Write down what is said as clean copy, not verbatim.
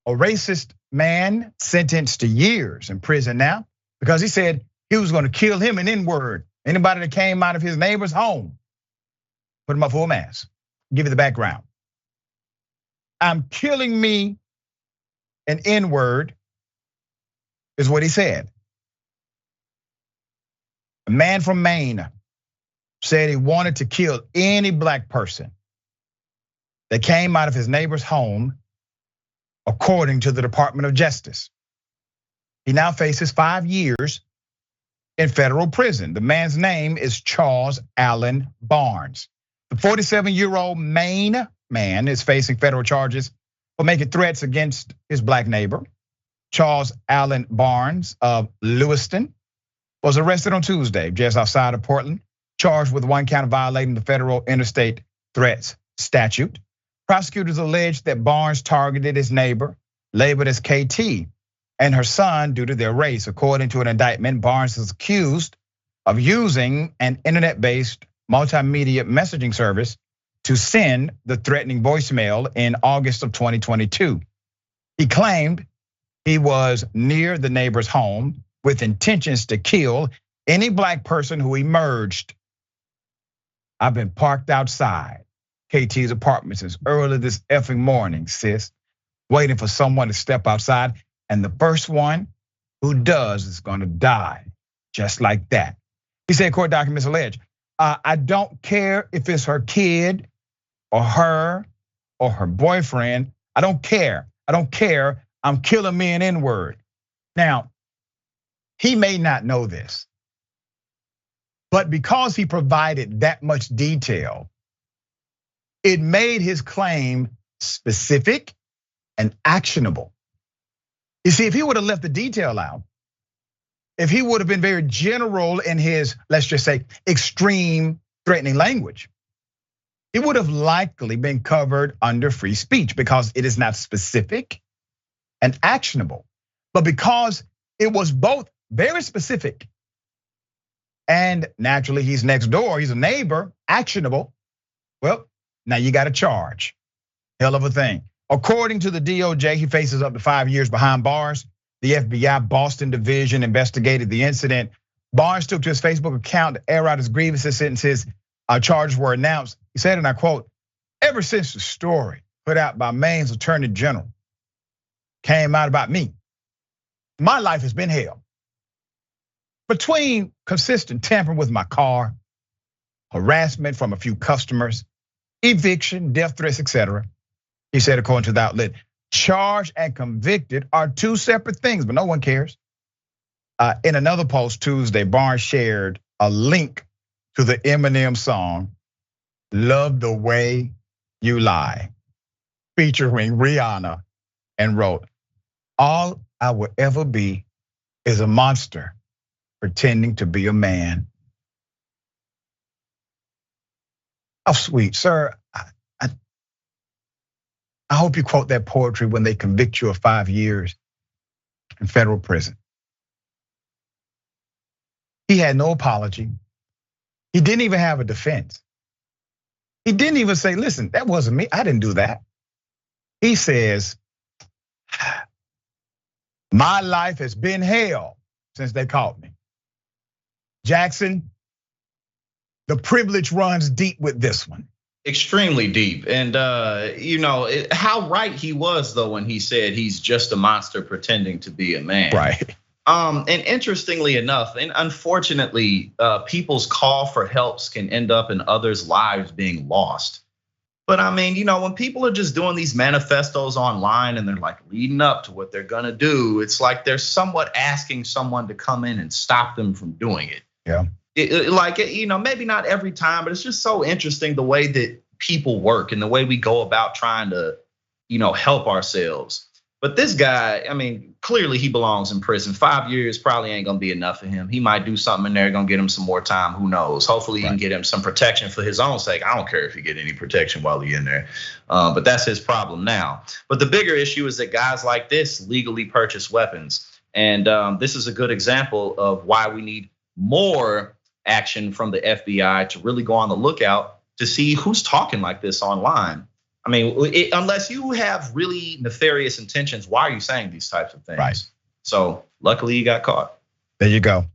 A racist man sentenced to years in prison now because he said he was going to kill him an N-word. Anybody that came out of his neighbor's home, put him up full mask. Give you the background. I'm killing me an N-word is what he said. A man from Maine said he wanted to kill any black person that came out of his neighbor's home, according to the Department of Justice. He now faces 5 years in federal prison. The man's name is Charles Allen Barnes. The 47-year-old Maine man is facing federal charges for making threats against his black neighbor. Charles Allen Barnes of Lewiston was arrested on Tuesday, just outside of Portland, charged with 1 count of violating the federal interstate threats statute. Prosecutors alleged that Barnes targeted his neighbor, labeled as KT, and her son due to their race. According to an indictment, Barnes is accused of using an internet-based multimedia messaging service to send the threatening voicemail in August of 2022. He claimed he was near the neighbor's home with intentions to kill any black person who emerged. I've been parked outside KT's apartment since early this effing morning, sis, waiting for someone to step outside. And the first one who does is gonna die, just like that. He said court documents allege, I don't care if it's her kid or her boyfriend. I don't care. I'm killing me an N-word. Now, he may not know this, but because he provided that much detail, it made his claim specific and actionable. You see, if he would have left the detail out, if he would have been very general in his, let's just say, extreme threatening language, it would have likely been covered under free speech because it is not specific and actionable. But because it was both very specific and naturally he's next door, he's a neighbor, actionable, well, now you got a charge. Hell of a thing. According to the DOJ, he faces up to 5 years behind bars. The FBI Boston Division investigated the incident. Barnes took to his Facebook account to air out his grievances since his charges were announced. He said, and I quote, ever since the story put out by Maine's Attorney General came out about me, my life has been hell. Between consistent tampering with my car, harassment from a few customers, eviction, death threats, etc. He said, according to the outlet, charged and convicted are 2 separate things, but no one cares. In another post Tuesday, Barnes shared a link to the Eminem song, Love the Way You Lie, featuring Rihanna, and wrote, all I will ever be is a monster pretending to be a man. Oh, sweet, sir. I hope you quote that poetry when they convict you of 5 years in federal prison. He had no apology. He didn't even have a defense. He didn't even say, listen, that wasn't me, I didn't do that. He says, my life has been hell since they caught me. Jackson, the privilege runs deep with this one. Extremely deep, and how right he was though when he said he's just a monster pretending to be a man. Right. And interestingly enough, and unfortunately, people's call for helps can end up in others' lives being lost. But I mean, when people are just doing these manifestos online and they're like leading up to what they're gonna do, it's like they're somewhat asking someone to come in and stop them from doing it. Yeah. Maybe not every time, but it's just so interesting the way that people work and the way we go about trying to, help ourselves. But this guy, I mean, clearly he belongs in prison. 5 years probably ain't gonna be enough for him. He might do something in there, gonna get him some more time, who knows? Hopefully he can get him some protection for his own sake. I don't care if he get any protection while he's in there, but that's his problem now. But the bigger issue is that guys like this legally purchase weapons. And this is a good example of why we need more action from the FBI to really go on the lookout to see who's talking like this online. I mean, unless you have really nefarious intentions, why are you saying these types of things? Right. So luckily, he got caught. There you go.